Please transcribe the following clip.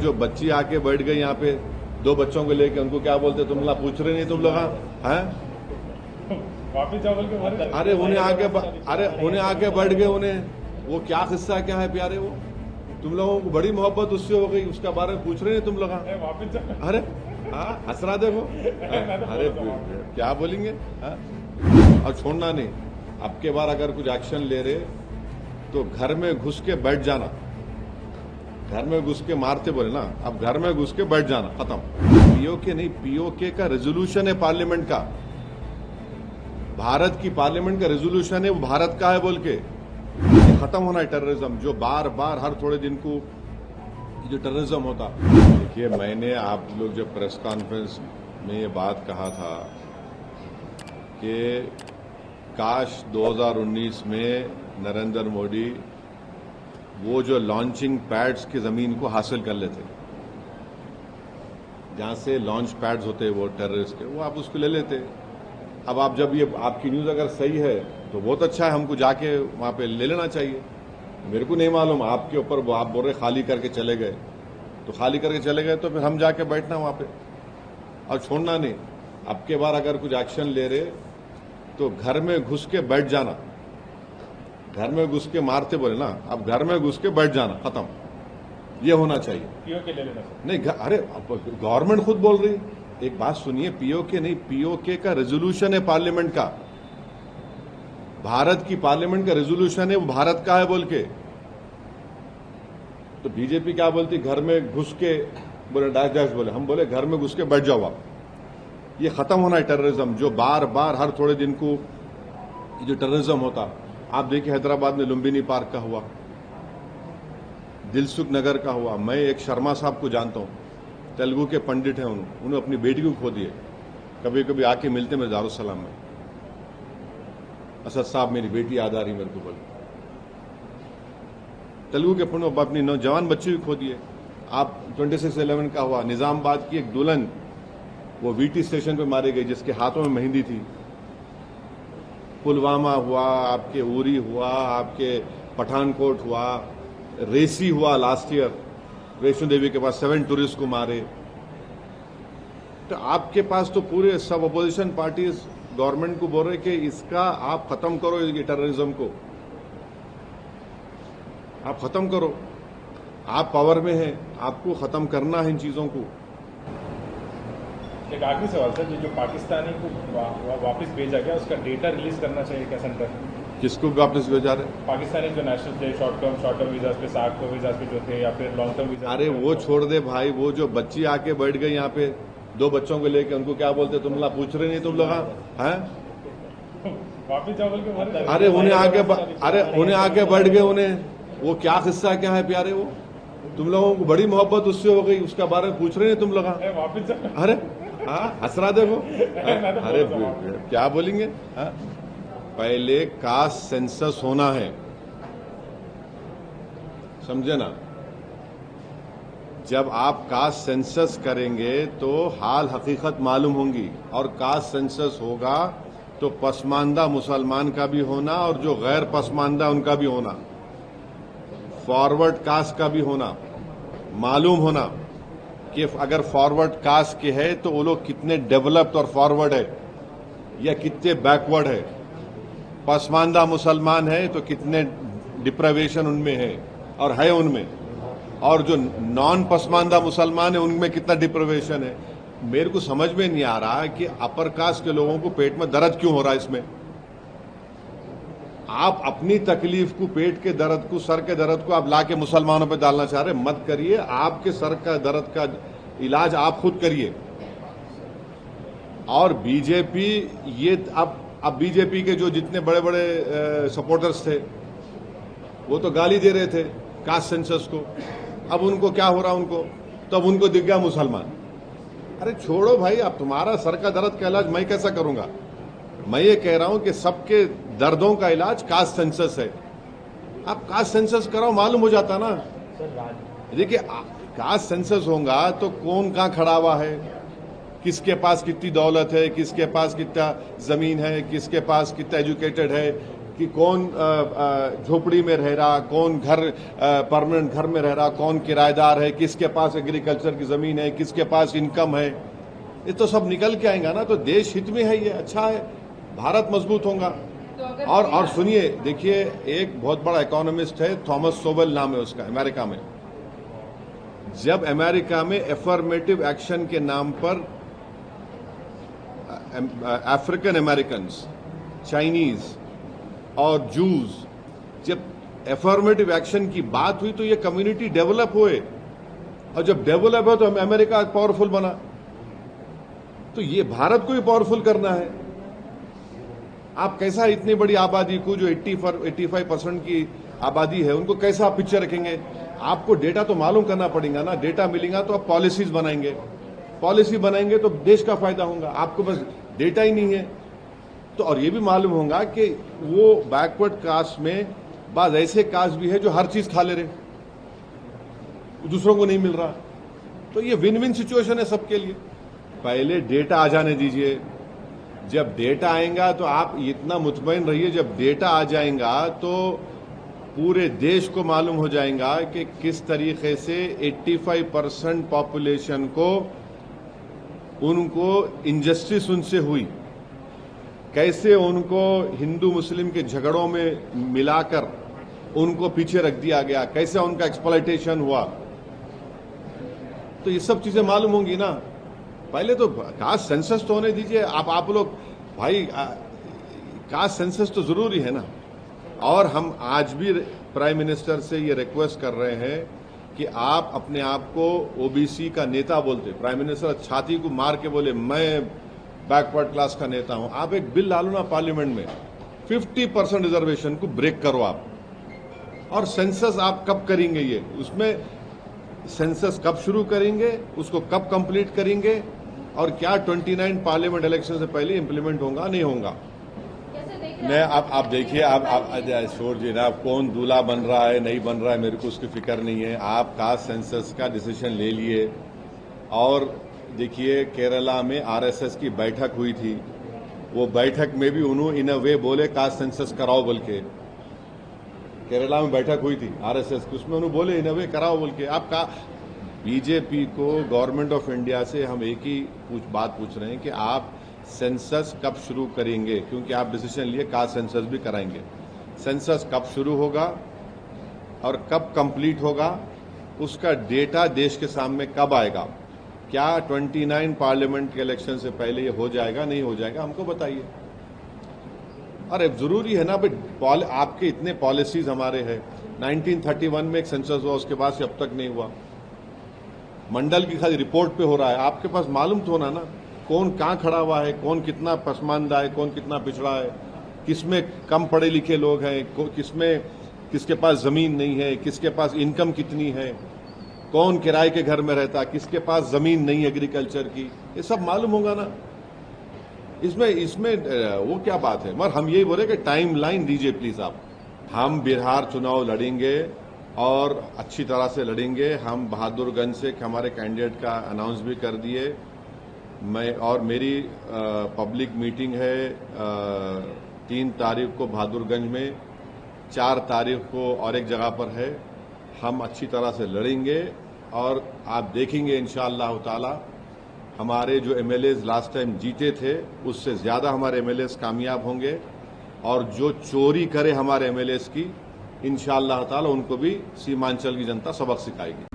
जो बच्ची आके बैठ गई यहाँ पे 2 बच्चों को लेके, उनको क्या बोलते तुम लोग पूछ रहे नहीं, तुम लोग हैं? वापिस जाओ बोल के अरे उन्हें आके बैठ गए, उन्हें वो क्या किस्सा क्या है प्यारे, वो तुम लोगों को बड़ी मोहब्बत उससे हो गई, उसका बारे में पूछ रहे नहीं तुम लोग? वापिस जाओ। अरे हाँ, हंसरा देखो। अरे क्या बोलेंगे? और छोड़ना नहीं, अब के बार अगर कुछ एक्शन ले रहे तो घर में घुस के बैठ जाना, घर में घुस के मारते बोले ना, अब घर में घुस के बैठ जाना, खत्म। पीओके नहीं, पीओके का रेजोल्यूशन है पार्लियामेंट का, भारत की पार्लियामेंट का रेजोल्यूशन है, वो भारत का है बोल के खत्म होना है टेररिज्म, जो बार बार हर थोड़े दिन को जो टेररिज्म होता। देखिए, मैंने आप लोग जब प्रेस कॉन्फ्रेंस में ये बात कहा था कि काश 2019 में नरेंद्र मोदी वो जो लॉन्चिंग पैड्स की जमीन को हासिल कर लेते, जहां से लॉन्च पैड्स होते वो टेररिस्ट के, वो आप उसको ले लेते। अब आप जब ये आपकी न्यूज अगर सही है तो बहुत अच्छा है, हमको जाके वहां पे ले लेना चाहिए। मेरे को नहीं मालूम, आपके ऊपर आप बोल रहे खाली करके चले गए, तो खाली करके चले गए तो फिर हम जाके बैठना वहां पे और छोड़ना नहीं। अब के बार अगर कुछ एक्शन ले रहे तो घर में घुस के बैठ जाना, घर में घुस के मारते बोले ना, अब घर में घुस के बैठ जाना, खत्म। ये होना चाहिए। पीओके ले लेना नहीं, अरे गवर्नमेंट खुद बोल रही, एक बात सुनिए, पीओके नहीं, पीओके का रेजोल्यूशन है पार्लियामेंट का, भारत की पार्लियामेंट का रेजोल्यूशन है, वो भारत का है बोल के। तो बीजेपी क्या बोलती, घर में घुस के बोले डैश डैश बोले, हम बोले घर में घुस के बैठ जाओ आप। ये खत्म होना है टेररिज्म, जो बार बार हर थोड़े दिन को जो टेररिज्म होता। आप देखिए हैदराबाद में लुम्बिनी पार्क का हुआ, दिलसुख नगर का हुआ। मैं एक शर्मा साहब को जानता हूं, तेलुगु के पंडित हैं, उन्होंने अपनी बेटी को खो दिए। कभी कभी आके मिलते मेरे दारुसलाम में, असद साहब मेरी बेटी याद आ रही मेरे को, बोले तेलुगु के पंडित अपनी नौजवान बच्चे भी खो दिए। आप 26/11 का हुआ, निजामाबाद की एक दुल्हन वो वीटी स्टेशन पे मारी गई जिसके हाथों में मेहंदी थी। पुलवामा हुआ, आपके उरी हुआ, आपके पठानकोट हुआ, रेसी हुआ लास्ट ईयर, वैष्णो देवी के पास 7 टूरिस्ट को मारे। तो आपके पास तो पूरे सब अपोजिशन पार्टीज गवर्नमेंट को बोल रहे कि इसका आप खत्म करो, ये टेररिज्म को आप खत्म करो, आप पावर में हैं, आपको खत्म करना है इन चीजों को। एक आखिरी सवाल सर, जो पाकिस्तानी को वापस भेजा गया उसका डेटा रिलीज करना चाहिए क्या सेंटर? किसको वापस भेजा रहे? पाकिस्तानी जो नेशनल थे, शॉर्ट टर्म वीजाज पे, 60 वीजाज पे जो थे, या फिर लॉन्ग टर्म वीजा। अरे वो छोड़ दे भाई, वो जो बच्ची आके बैठ गई यहाँ पे 2 बच्चों को लेके, उनको क्या बोलते तुम लोग पूछ रहे नहीं, तुम लोग हैं? वापिस जाओ बोल के अरे उन्हें आके बैठ गए, उन्हें वो क्या किस्सा क्या है प्यारे, वो तुम लोगों को बड़ी मोहब्बत उससे हो गई, उसका बारे में पूछ रहे नहीं तुम लोग? वापिस जाओ। अरे हाँ, हंसरा देखो। अरे क्या बोलेंगे? पहले कास्ट सेंसस होना है, समझे ना? जब आप कास्ट सेंसस करेंगे तो हाल हकीकत मालूम होंगी, और कास्ट सेंसस होगा तो पसमानदा मुसलमान का भी होना और जो गैर पसमानदा उनका भी होना, फॉरवर्ड कास्ट का भी होना, मालूम होना कि अगर फॉरवर्ड कास्ट के है तो वो लोग कितने डेवलप्ड और फॉरवर्ड है या कितने बैकवर्ड है, पसमानदा मुसलमान है तो कितने डिप्रावेशन उनमें है और है उनमें, और जो नॉन पसमानदा मुसलमान है उनमें कितना डिप्रावेशन है। मेरे को समझ में नहीं आ रहा है कि अपर कास्ट के लोगों को पेट में दर्द क्यों हो रहा है। इसमें आप अपनी तकलीफ को, पेट के दर्द को, सर के दर्द को आप लाके मुसलमानों पे डालना चाह रहे, मत करिए। आपके सर का दर्द का इलाज आप खुद करिए। और बीजेपी ये अब बीजेपी के जो जितने बड़े बड़े सपोर्टर्स थे वो तो गाली दे रहे थे कास्ट सेंसस को, अब उनको क्या हो रहा, उनको तो अब उनको दिख गया मुसलमान। अरे छोड़ो भाई, अब तुम्हारा सर का दर्द का इलाज मैं कैसा करूंगा? मैं ये कह रहा हूं कि सबके दर्दों का इलाज कास्ट सेंसस है। आप कास्ट सेंसस कराओ, मालूम हो जाता ना। देखिए, कास्ट सेंसस होगा तो कौन कहां खड़ा हुआ है, किसके पास कितनी दौलत है, किसके पास कितना जमीन है, किसके पास कितना एजुकेटेड है, कि कौन झोपड़ी में रह रहा, कौन घर परमानेंट घर में रह रहा, कौन किराएदार है, किसके पास एग्रीकल्चर की जमीन है, किसके पास इनकम है, ये तो सब निकल के आएगा ना। तो देश हित में है, ये अच्छा है, भारत मजबूत होगा। और सुनिए, देखिए, एक बहुत बड़ा इकोनॉमिस्ट है, थॉमस सोवेल नाम है उसका, अमेरिका में। जब अमेरिका में एफर्मेटिव एक्शन के नाम पर अफ्रीकन अमेरिकन, चाइनीज और जूस, जब एफर्मेटिव एक्शन की बात हुई तो ये कम्युनिटी डेवलप हुए, और जब डेवलप हो तो अमेरिका पावरफुल बना। तो ये भारत को ही पावरफुल करना है। आप कैसा इतनी बड़ी आबादी को, जो 85% की आबादी है, उनको कैसा आप पिक्चर रखेंगे? आपको डेटा तो मालूम करना पड़ेगा ना। डेटा मिलेगा तो आप पॉलिसीज बनाएंगे, पॉलिसी बनाएंगे तो देश का फायदा होगा। आपको बस डेटा ही नहीं है तो, और ये भी मालूम होगा कि वो बैकवर्ड कास्ट में बाद ऐसे कास्ट भी है जो हर चीज खा ले रहे, दूसरों को नहीं मिल रहा। तो ये विन विन सिचुएशन है सबके लिए। पहले डेटा आ जाने दीजिए, जब डेटा आएगा तो आप इतना मुतमईन रहिए, जब डेटा आ जाएगा तो पूरे देश को मालूम हो जाएगा कि किस तरीके से 85% पॉपुलेशन को, उनको इनजस्टिस उनसे हुई, कैसे उनको हिंदू मुस्लिम के झगड़ों में मिलाकर उनको पीछे रख दिया गया, कैसे उनका एक्सप्लॉयटेशन हुआ। तो ये सब चीजें मालूम होंगी ना। पहले तो कास्ट सेंसस तो होने दीजिए। आप लोग भाई, कास्ट सेंसस तो जरूरी है ना। और हम आज भी प्राइम मिनिस्टर से ये रिक्वेस्ट कर रहे हैं कि आप अपने आप को ओबीसी का नेता बोलते। प्राइम मिनिस्टर छाती को मार के बोले, मैं बैकवर्ड क्लास का नेता हूं। आप एक बिल डालो ना पार्लियामेंट में, 50% रिजर्वेशन को ब्रेक करो आप। और सेंसस आप कब करेंगे? ये उसमें सेंसस कब शुरू करेंगे, उसको कब कंप्लीट करेंगे, और क्या 29 पार्लियामेंट इलेक्शन से पहले इंप्लीमेंट होगा नहीं होगा? मैं आप देखिए, आप छोड़ जी ना, कौन दूल्हा बन रहा है नहीं बन रहा है मेरे को उसकी फिक्र नहीं है। आप कास्ट सेंसस का डिसीजन ले लिए। और देखिए, केरला में आरएसएस की बैठक हुई थी, वो बैठक में भी उन्होंने इन अ वे बोले कास्ट सेंसस कराओ बोल के। केरला में बैठक हुई थी आरएसएस की, उसमें उन्होंने बोले इन अ वे कराओ बोल के। आपका बीजेपी को, गवर्नमेंट ऑफ इंडिया से हम एक ही बात पूछ रहे हैं कि आप सेंसस कब शुरू करेंगे? क्योंकि आप डिसीजन लिए कास्ट सेंसस भी कराएंगे। सेंसस कब शुरू होगा और कब कंप्लीट होगा, उसका डेटा देश के सामने कब आएगा? क्या 29 पार्लियामेंट के इलेक्शन से पहले ये हो जाएगा नहीं हो जाएगा? हमको बताइए। अरे जरूरी है ना भाई, आपके इतने पॉलिसीज हमारे हैं। 1931 में एक सेंसस हुआ, उसके बाद से अब तक नहीं हुआ। मंडल की खाली रिपोर्ट पे हो रहा है। आपके पास मालूम तो होना ना, कौन कहाँ खड़ा हुआ है, कौन कितना पसमानदा है, कौन कितना पिछड़ा है, किसमें कम पढ़े लिखे लोग हैं, किसमें किसके पास जमीन नहीं है, किसके पास इनकम कितनी है, कौन किराए के घर में रहता, किसके पास जमीन नहीं एग्रीकल्चर की, ये सब मालूम होगा ना। इसमें वो क्या बात है? मगर हम यही बोले कि टाइम लाइन दीजिए प्लीज आप। हम बिहार चुनाव लड़ेंगे और अच्छी तरह से लड़ेंगे। हम बहादुरगंज से हमारे कैंडिडेट का अनाउंस भी कर दिए। और मेरी पब्लिक मीटिंग है 3 तारीख को बहादुरगंज में, 4 तारीख को और एक जगह पर है। हम अच्छी तरह से लड़ेंगे और आप देखेंगे इंशाअल्लाह ताला हमारे जो एमएलएज लास्ट टाइम जीते थे उससे ज्यादा हमारे एमएलएज कामयाब होंगे। और जो चोरी करे हमारे एमएलएज की, इंशाअल्लाह ताला उनको भी सीमांचल की जनता सबक सिखाएगी।